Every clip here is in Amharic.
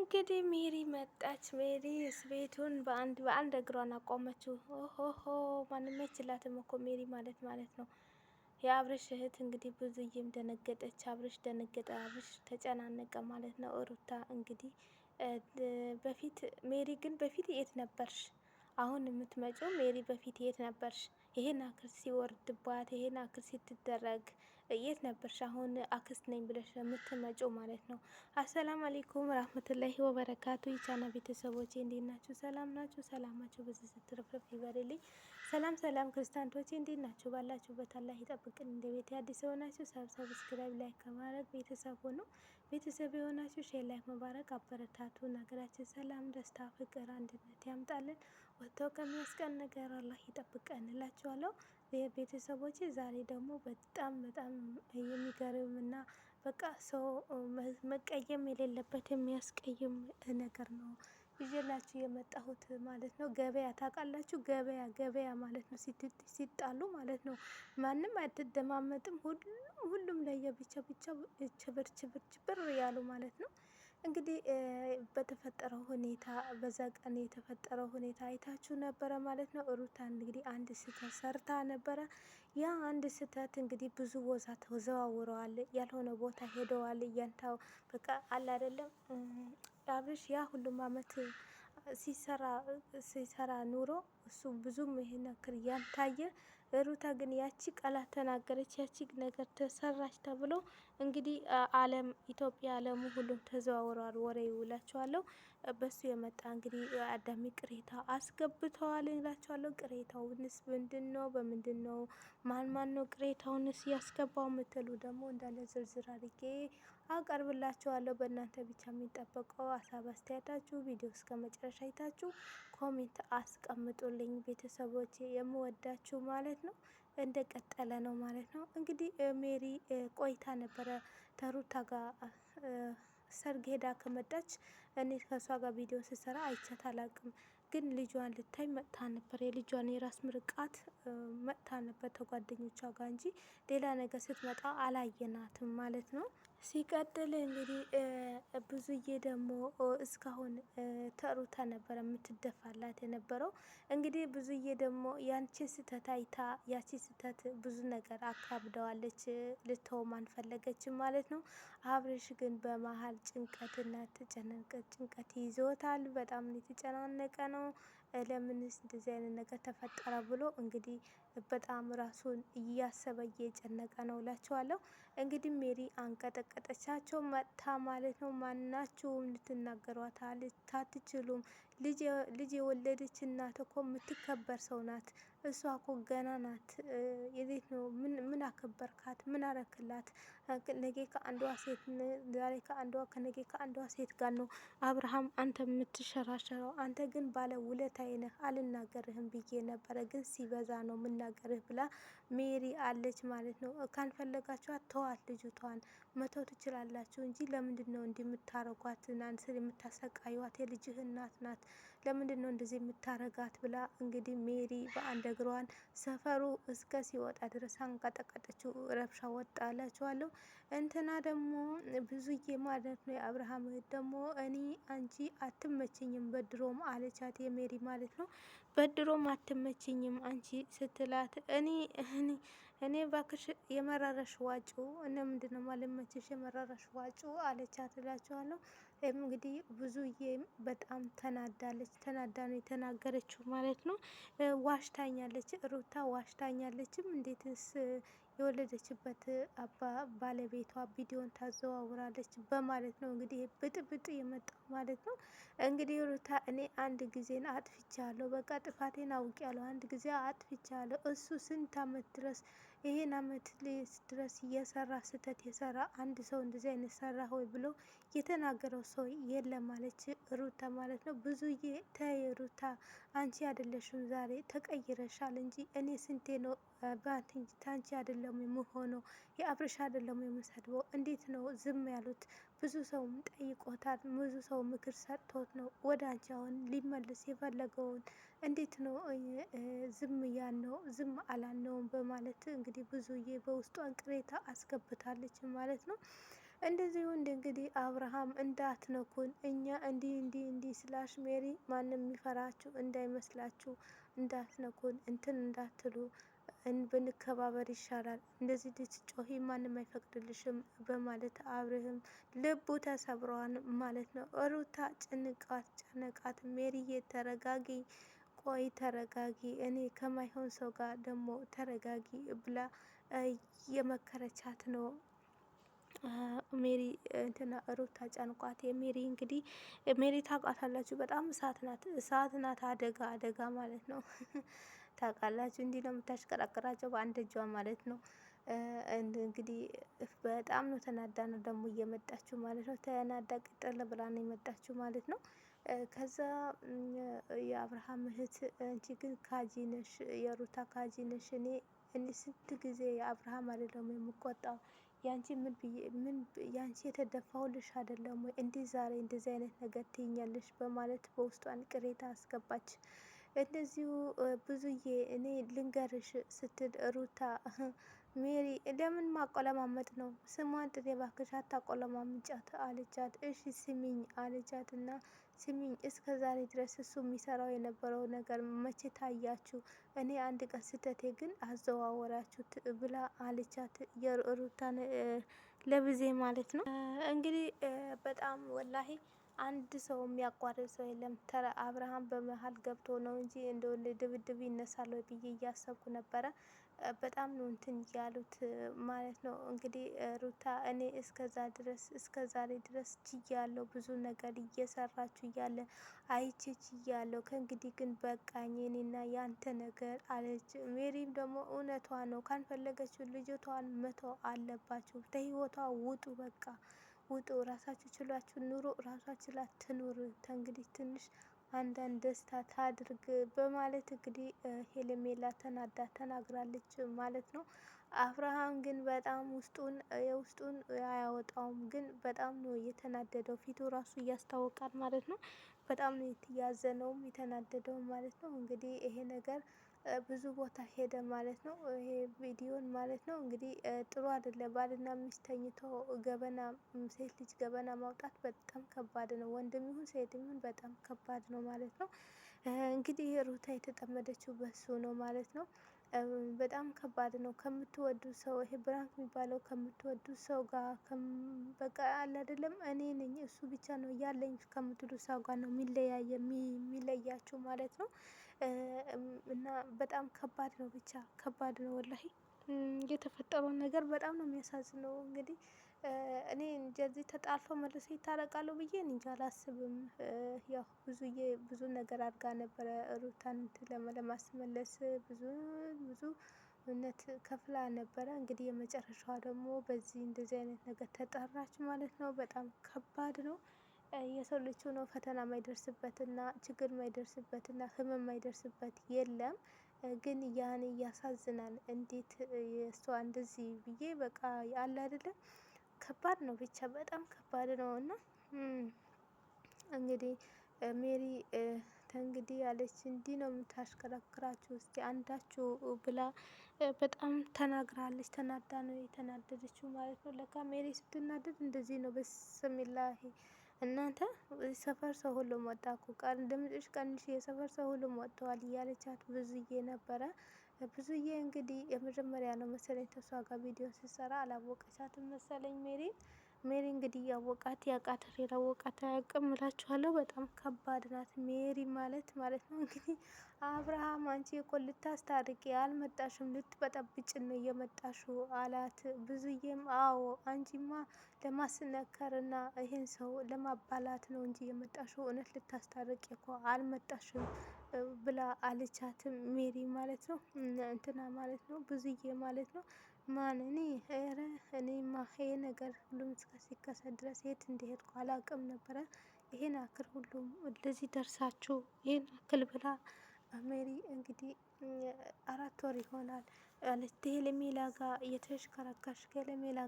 እንግዲህ ሜሪ መጣች። ሜሪ ቤቱን በአንድ እግሯን አቆመችው። ኦሆሆ ማንም አይችላትም እኮ ሜሪ ማለት ነው። የአብርሽ እህት እንግዲህ ብዙዬም ደነገጠች። አብርሽ ደነገጠ። አብርሽ ተጨናነቀ ማለት ነው። ሩታ እንግዲህ በፊት ሜሪ ግን በፊት የት ነበርሽ? አሁን የምትመጪው ሜሪ በፊት የት ነበርሽ? ይሄን አክል ሲወርድባት ይሄን አክል ስትደረግ የት ነበርሽ? አሁን አክስት ነኝ ብለሽ የምትመጪው ማለት ነው። አሰላም አለይኩም ረህመቱላሂ ወበረካቱ። የቻና ቤተሰቦቼ እንዴት ናችሁ? ሰላም ናችሁ? ሰላማችሁ ብዙ ስትርፍርፍ ይበልልኝ። ሰላም ሰላም ክርስቲያኖቼ እንዴት ናችሁ? ባላችሁበት አላህ ይጠብቅን። እንደ ቤት አዲስ የሆናችሁ ሰብስክራይብ ላይክ ከማድረግ ቤተሰብ ሆኑ። ቤተሰብ የሆናችሁ ሼር ላይክ መባረክ አበረታቱ። ሀገራችን ሰላም፣ ደስታ፣ ፍቅር፣ አንድነት ያምጣልን። ወጥተው ከሚያስቀን ነገር አላህ ይጠብቀን እላችኋለሁ። ቤተሰቦቼ ዛሬ ደግሞ በጣም የሚገርም እና በቃ ሰው መቀየም የሌለበት የሚያስቀይም ነገር ነው ይዤላችሁ የመጣሁት ማለት ነው። ገበያ ታውቃላችሁ? ገበያ ማለት ነው ሲጣሉ ማለት ነው። ማንም አትደማመጥም። ሁሉም ለየብቻ ችብር ያሉ ማለት ነው። እንግዲህ በተፈጠረው ሁኔታ በዛ ቀን የተፈጠረው ሁኔታ አይታችሁ ነበረ ማለት ነው። ሩታ እንግዲህ አንድ ስህተት ሰርታ ነበረ። ያ አንድ ስህተት እንግዲህ ብዙ ቦታ ተዘዋውረዋል፣ ያልሆነ ቦታ ሄደዋል። እያንታው በቃ አለ አይደለም። አብርሽ ያ ሁሉም አመት ሲሰራ ኑሮ እሱ ብዙም ይሄን ያክል ያልታየ፣ ሩታ ግን ያቺ ቃላት ተናገረች፣ ያቺ ነገር ተሰራች ተብሎ እንግዲህ ኢትዮጵያ አለሙ ሁሉም ተዘዋውረዋል። ወሬ ይውላችኋለሁ። በሱ የመጣ እንግዲህ አዳሚ ቅሬታ አስገብተዋል እላችኋለሁ። ቅሬታውንስ ምንድን ነው? በምንድን ነው? ማን ነው ቅሬታውንስ ያስገባው የምትሉ ደግሞ እንዳለ ዝርዝር አድርጌ አቀርብላችኋለሁ። በእናንተ ብቻ የሚጠበቀው ሀሳብ አስተያየታችሁ ቪዲዮ እስከ መጨረሻ አይታችሁ ኮሜንት አስቀምጡልኝ። ቤተሰቦቼ የምወዳችሁ ማለት ነው። እንደቀጠለ ነው ማለት ነው። እንግዲህ ሜሪ ቆይታ ነበረ ተሩታ ጋር ሰርግ ሄዳ ከመጣች እኔ ከእሷ ጋር ቪዲዮ ስሰራ አይቻት አላቅም። ግን ልጇን ልታይ መጥታ ነበር። የልጇን የራስ ምርቃት መጥታ ነበር ከጓደኞቿ ጋር እንጂ ሌላ ነገር ስትመጣ አላየናትም ማለት ነው። ሲቀጥል እንግዲህ ብዙዬ ደግሞ እስካሁን ተሩታ ነበረ የምትደፋላት የነበረው። እንግዲህ ብዙዬ ደግሞ ያንቺ ስህተት አይታ ያቺ ስህተት ብዙ ነገር አካብደዋለች። ልተውም አልፈለገችም ማለት ነው። አብርሽ ግን በመሀል ጭንቀትና ጭንቀት ይዞታል። በጣም የተጨናነቀ ነው። ለምንስ እንደዚህ አይነት ነገር ተፈጠረ ብሎ እንግዲህ በጣም ራሱን እያሰበ እየጨነቀ ነው እላችኋለሁ። እንግዲህ ሜሪ አንቀጠቀጠቻቸው መጥታ ማለት ነው። ማናችሁም ልትናገሯት አትችሉም። ልጅ የወለደች እናት እኮ የምትከበር ሰው ናት። እሷ እኮ ገና ናት። የቤት ነው ምን አከበርካት? ምን አረክላት? ነገ ከአንዷ ሴት ዛሬ ከአንዷ ከነገ ከአንዷ ሴት ጋር ነው አብርሃም አንተ የምትሸራሸረው። አንተ ግን ባለ ውለታዬ ነህ። አልናገርህም ብዬ ነበረ፣ ግን ሲበዛ ነው የምናገርህ ብላ ሜሪ አለች ማለት ነው። ካልፈለጋችኋት ተዋት፣ ልጅቷን መተው ትችላላችሁ እንጂ ለምንድን ነው እንዲህ የምታረጓት? ናንስር የምታሰቃዩት? የልጅህ እናት ናት። ለምንድን ነው እንደዚህ የምታረጋት? ብላ እንግዲህ ሜሪ በአንድ እግሯን ሰፈሩ እስከ ሲወጣ ድረስ አንቀጠቀጠችው። ረብሻ ወጣ እላችኋለሁ። እንትና ደግሞ ብዙዬ ማለት ነው የአብርሃም እህት ደግሞ እኔ አንቺ አትመችኝም በድሮም አለቻት። የሜሪ ማለት ነው። በድሮም አትመችኝም አንቺ ስትላት እኔ ባክሽ የመረረሽ ዋጩ እነ ምንድነው ማለመችሽ የመረረሽ ዋጩ አለቻት እላችኋለሁ። እንግዲህ ብዙዬ በጣም ተናዳለች። ተናዳ ነው የተናገረችው ማለት ነው። ዋሽታኛለች፣ ሩታ ዋሽታኛለችም። እንዴትስ የወለደችበት ባለቤቷ ቪዲዮን ታዘዋውራለች በማለት ነው እንግዲህ ብጥብጥ የመጣው ማለት ነው። እንግዲህ ሩታ እኔ አንድ ጊዜን አጥፍቻለሁ፣ በቃ ጥፋቴን አውቄያለሁ፣ አንድ ጊዜ አጥፍቻለሁ። እሱ ስንት አመት ድረስ ይሄን አመት ድረስ እየሰራ ስህተት የሰራ አንድ ሰው እንደዚህ አይነት ሰራ ሆይ ብሎ የተናገረው ሰው የለም ማለች ሩታ ማለት ነው። ብዙዬ ተይ ሩታ አንቺ አይደለሽም ዛሬ ተቀይረሻል እንጂ እኔ ስንቴ ነው ታንቺ አይደለም የምሆነው፣ የአብርሽ አይደለም የምሰድበው። እንዴት ነው ዝም ያሉት? ብዙ ሰውም ጠይቆታል። ብዙ ሰው ምክር ሰጥቶት ነው ወደ አንቺ አሁን ሊመልስ የፈለገውን። እንዴት ነው ዝም ያልነው? ዝም አላልነውም በማለት እንግዲህ ብዙዬ በውስጧን ቅሬታ አስገብታለች ማለት ነው። እንደዚሁ እንግዲህ አብርሃም እንዳትነኩን እኛ እንዲህ እንዲህ እንዲህ ስላሽ ሜሪ ማንም የሚፈራችሁ እንዳይመስላችሁ እንዳትነኩን እንትን እንዳትሉ ብንከባበር ይሻላል። እንደዚህ ልትጮሂ ማንም አይፈቅድልሽም በማለት አብርሃም ልቡ ተሰብሯን ማለት ነው። ሩታ ጭንቃት ጨነቃት። ሜሪዬ ተረጋጊ፣ ቆይ ተረጋጊ፣ እኔ ከማይሆን ሰው ጋር ደግሞ ተረጋጊ ብላ የመከረቻት ነው። ሜሪ እንትና ሩታ ጨንቋት። የሜሪ እንግዲህ ሜሪ ታውቃታላችሁ፣ በጣም እሳት ናት፣ እሳት ናት። አደጋ አደጋ ማለት ነው። ታውቃላችሁ እንዲህ ነው የምታሽከረክራቸው በአንድ እጇ ማለት ነው። እንግዲህ በጣም ነው ተናዳ ነው ደግሞ እየመጣችሁ ማለት ነው። ተናዳ ቅጥል ብላ ነው የመጣችሁ ማለት ነው። ከዛ የአብርሃም እህት አንቺ ግን ካጂ ነሽ፣ የሩታ ካጂ ነሽ። እኔ ስንት ጊዜ የአብርሃም አይደለም የምቆጣው ያንቺ ምን ያንቺ የተደፋውልሽ አይደለም ወይ እንዲህ ዛሬ እንደዚህ አይነት ነገር ትይኛለሽ በማለት በውስጧን ቅሬታ አስገባች። እንደዚሁ ብዙዬ እኔ ልንገርሽ ስትል ሩታ ሜሪ ለምን ማቆለማመጥ ነው? ስሟን ጥሪ እባክሽ አታቆለማምጫት አለቻት። እሺ ስሚኝ አለቻት እና ስሚኝ እስከ ዛሬ ድረስ እሱ የሚሰራው የነበረው ነገር መቼ ታያችሁ? እኔ አንድ ቀን ስህተቴ ግን አዘዋወራችሁት ብላ አለቻት። የሩታን ለብዜ ማለት ነው እንግዲህ በጣም ወላሂ አንድ ሰው የሚያቋርጥ ሰው የለም። ተረ አብርሃም በመሀል ገብቶ ነው እንጂ እንደው ድብድብ ይነሳል ብዬ እያሰብኩ ነበረ። በጣም ነው እንትን እያሉት ማለት ነው። እንግዲህ ሩታ እኔ እስከ ዛሬ ድረስ ችያለሁ፣ ብዙ ነገር እየሰራችሁ እያለ አይቼ ችያለሁ። ከእንግዲህ ግን በቃኝ እኔና ያንተ ነገር አለች። ሜሪም ደግሞ እውነቷ ነው፣ ካልፈለገችው ልጅቷን መተው አለባችሁ፣ ከህይወቷ ውጡ፣ በቃ ውጡ፣ ራሳችሁ ችሏችሁ ኑሮ፣ ራሷ ችላ ትኑር፣ ከእንግዲህ ትንሽ አንዳንድ ደስታ ታድርግ በማለት እንግዲህ ሄለሜላ ተናዳ ተናግራለች ማለት ነው። አብርሃም ግን በጣም የውስጡን አያወጣውም፣ ግን በጣም ነው የተናደደው። ፊቱ ራሱ እያስታወቃል ማለት ነው። በጣም ነው ያዘነውም የተናደደውም ማለት ነው። እንግዲህ ይሄ ነገር ብዙ ቦታ ሄደ ማለት ነው። ይሄ ቪዲዮን ማለት ነው እንግዲህ ጥሩ አይደለም። ባልና ሚስት ተኝተው ገበና ሴት ልጅ ገበና ማውጣት በጣም ከባድ ነው። ወንድም ይሁን ሴትም ይሁን በጣም ከባድ ነው ማለት ነው። እንግዲህ ሩታ የተጠመደችው በሱ ነው ማለት ነው። በጣም ከባድ ነው። ከምትወዱ ሰው ይሄ ብራንክ የሚባለው ከምትወዱ ሰው ጋር በቃ አለ አይደለም እኔ ነኝ እሱ ብቻ ነው ያለኝ ከምትሉ ሰው ጋር ነው የሚለያችሁ ማለት ነው። እና በጣም ከባድ ነው፣ ብቻ ከባድ ነው ወላሂ። የተፈጠረውን ነገር በጣም ነው የሚያሳዝነው። እንግዲህ እኔ እንደዚህ ተጣልፈው መልሰው ይታረቃሉ ብዬ እንጃ አላስብም። ያው ብዙ ነገር አድርጋ ነበረ ሩታን ለማስመለስ ብዙ እውነት ከፍላ ነበረ። እንግዲህ የመጨረሻዋ ደግሞ በዚህ እንደዚህ አይነት ነገር ተጠራች ማለት ነው። በጣም ከባድ ነው። የሰው ልጅ ሆኖ ፈተና ማይደርስበት እና ችግር ማይደርስበት እና ህመም ማይደርስበት የለም። ግን ያን ያሳዝናል። እንዴት የእሷ እንደዚህ ብዬ በቃ አለ አይደለም ከባድ ነው፣ ብቻ በጣም ከባድ ነው። እና እንግዲህ ሜሪ ከእንግዲህ ያለች እንዲህ ነው የምታሽከረክራችሁ እስቲ አንዳችሁ ብላ በጣም ተናግራለች። ተናዳ ነው የተናደደችው ማለት ነው። ለካ ሜሪ ስትናደድ እንደዚህ ነው። በስሚላሂ እናንተ ሰፈር ሰው ሁሉም ወጣ እኮ ድምፅሽ ቀንሽ፣ የሰፈር ሰው ሁሉም ወጥተዋል እያለቻት ብዙዬ ነበረ። ብዙዬ እንግዲህ የመጀመሪያ ነው መሰለኝ ከሷ ጋር ቪዲዮ ስትሰራ አላወቀቻትም መሰለኝ ሜሪ እንግዲህ ያወቃት ያውቃታል፣ ያላወቃት አያውቅም እላችኋለሁ። በጣም ከባድ ናት ሜሪ ማለት ነው። እንግዲህ አብርሃም አንቺ እኮ ልታስታርቂ አልመጣሽም፣ ልትበጠብጭን ነው እየመጣሽው አላት። ብዙዬም አዎ አንቺማ ለማስነከር እና ይህን ሰው ለማባላት ነው እንጂ የመጣሽው እውነት ልታስታርቂ እኮ አልመጣሽም ብላ አለቻትም ሜሪ ማለት ነው። እንትና ማለት ነው ብዙዬ ማለት ነው። ማን እኔ ኧረ እኔማ ይሄ ነገር ሁሉም ሲከሰት ድረስ የት እንደሄድኩ አላውቅም ነበረ። ይሄን አክል ሁሉም እንደዚህ ደርሳችሁ ይሄን አክል ብላ ሜሪ እንግዲህ 4 ወር ይሆናል አለች። ከሄርሜላ ጋር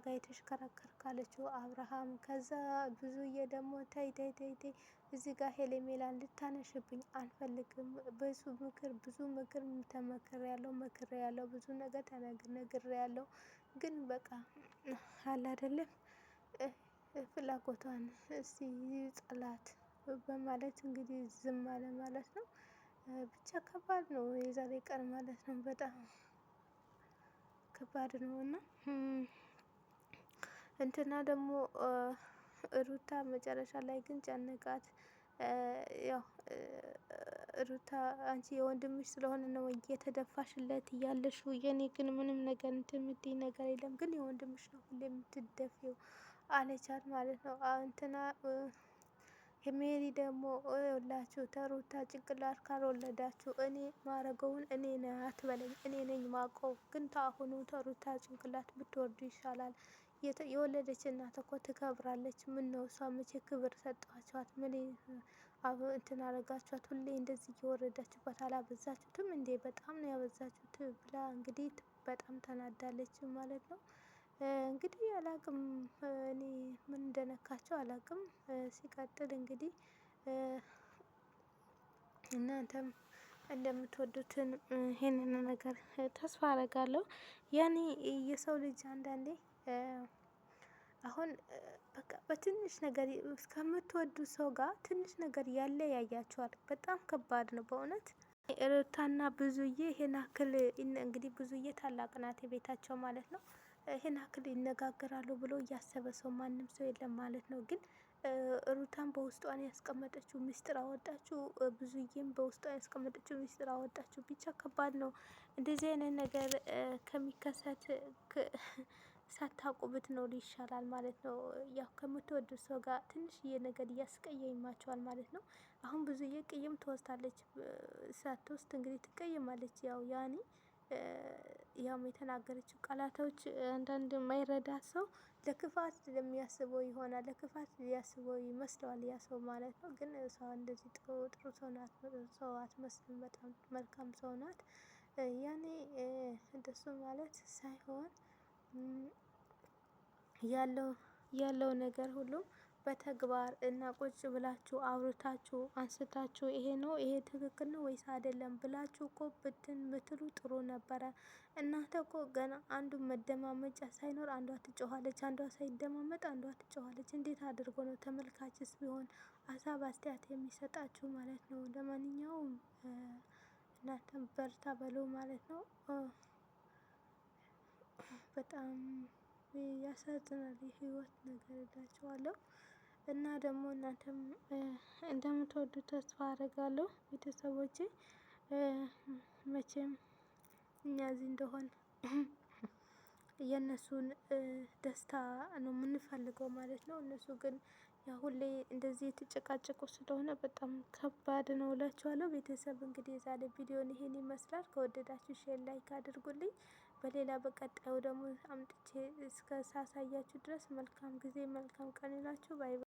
የተሽከረከርክ አለችው አብርሃም። ከዛ ብዙዬ ደግሞ ተይ እዚህ ጋር ሄርሜላን ልታነሽብኝ አልፈልግም። ብዙ ምክር ተመክሬያለሁ፣ ብዙ ነገር ተነግሬያለሁ። ግን በቃ አለ አይደለም ፍላጎቷን እስቲ ጸላት በማለት እንግዲህ ዝም አለ ማለት ነው። ብቻ ከባድ ነው የዛሬ ቀን ማለት ነው። በጣም ከባድ ነው። እና እንትና ደግሞ ሩታ መጨረሻ ላይ ግን ጨነቃት። ያው ሩታ አንቺ የወንድምሽ ስለሆነ ነው እየተደፋሽለት እያለሽው የኔ ግን ምንም ነገር እንትን የምትይ ነገር የለም፣ ግን የወንድምሽ ነው ሁሌ የምትደፊው አለቻት ማለት ነው። እንትና ሜሪ ደግሞ ይኸውላችሁ ተሩታ ጭንቅላት ካልወለዳችሁ እኔ ማረገውን እኔ ነኝ አትበለኝ፣ እኔ ነኝ ማቀው፣ ግን ከአሁኑ ተሩታ ጭንቅላት ብትወርዱ ይሻላል። የወለደች እናት እኮ ትከብራለች። ምን ነው እሷ መቼ ክብር ሰጧቸዋት? ምን እንትን አረጋችኋት? ሁሌ እንደዚህ እየወረዳችሁባት አላበዛችሁትም እንዴ? በጣም ነው ያበዛችሁት ብላ እንግዲህ በጣም ተናዳለች ማለት ነው። እንግዲህ አላቅም እኔ ምን እንደነካቸው አላቅም። ሲቀጥል እንግዲህ እናንተም እንደምትወዱትን ይሄንን ነገር ተስፋ አደርጋለሁ። ያኔ የሰው ልጅ አንዳንዴ አሁን በቃ በትንሽ ነገር ከምትወዱት ሰው ጋር ትንሽ ነገር ያለያያችኋል። በጣም ከባድ ነው በእውነት። ሩታና ብዙዬ ይሄን ያክል እንግዲህ ብዙዬ ታላቅ ናት የቤታቸው ማለት ነው። ይሄን ያክል ይነጋገራሉ ብሎ እያሰበ ሰው ማንም ሰው የለም ማለት ነው። ግን ሩታን በውስጧን ያስቀመጠችው ምስጢር አወጣችው፣ ብዙዬም በውስጧ ያስቀመጠችው ምስጢር አወጣችው። ብቻ ከባድ ነው። እንደዚህ አይነት ነገር ከሚከሰት ሳታውቁ ብትኖሩ ይሻላል ማለት ነው። ያው ከምትወዱት ሰው ጋር ትንሽዬ ነገር እያስቀየማቸዋል ማለት ነው። አሁን ብዙዬ ቅይም ትወስዳለች፣ ሳትወስድ እንግዲህ ትቀይማለች። ያው ያኔ ያው የተናገረችው ቃላቶች አንዳንድ የማይረዳ ሰው ለክፋት ለሚያስበው ይሆናል፣ ለክፋት ሊያስበው ይመስለዋል ያ ሰው ማለት ነው። ግን እሷ እንደዚህ ጥሩ ሰው ናት፣ ሰው አትመስልም፣ በጣም መልካም ሰው ናት። ያኔ እንደሱ ማለት ሳይሆን ያለው ነገር ሁሉ በተግባር እና ቁጭ ብላችሁ አውርታችሁ አንስታችሁ ይሄ ነው ይሄ ትክክል ነው ወይስ አይደለም ብላችሁ እኮ ብትሉ ጥሩ ነበረ። እናንተ እኮ ገና አንዱ መደማመጫ ሳይኖር አንዷ ትጮኻለች፣ አንዷ ሳይደማመጥ አንዷ ትጮኻለች። እንዴት አድርጎ ነው ተመልካችስ ቢሆን ሀሳብ አስተያየት የሚሰጣችሁ ማለት ነው? ለማንኛውም እናንተም በርታ በሉ ማለት ነው። በጣም ያሳዝናል የህይወት ነገር እላችኋለሁ። እና ደግሞ እናንተም እንደምትወዱት ተስፋ አደርጋለሁ ቤተሰቦቼ። መቼም እኛ እዚህ እንደሆን የእነሱን ደስታ ነው የምንፈልገው ማለት ነው። እነሱ ግን ያው ሁሌ እንደዚህ የተጨቃጨቁ ስለሆነ በጣም ከባድ ነው እላችኋለሁ። ቤተሰብ እንግዲህ የዛሬ ቪዲዮን ይሄን ይመስላል። ከወደዳችሁ ሼር ላይክ አድርጉልኝ። በሌላ በቀጣዩ ደግሞ አምጥቼ እስከ ሳሳያችሁ ድረስ መልካም ጊዜ መልካም ቀን ይላችሁ። ባይ